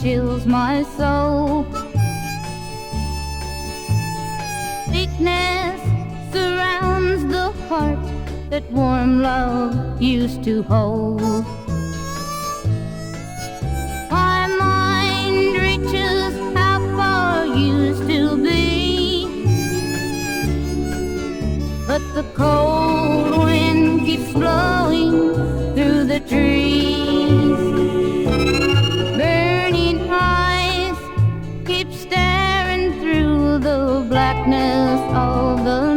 chills my soul. Sickness surrounds the heart that warm love used to hold. My mind reaches how far used to be, but the cold wind keeps blowing through the trees. Burning eyes keep staring through the blackness of the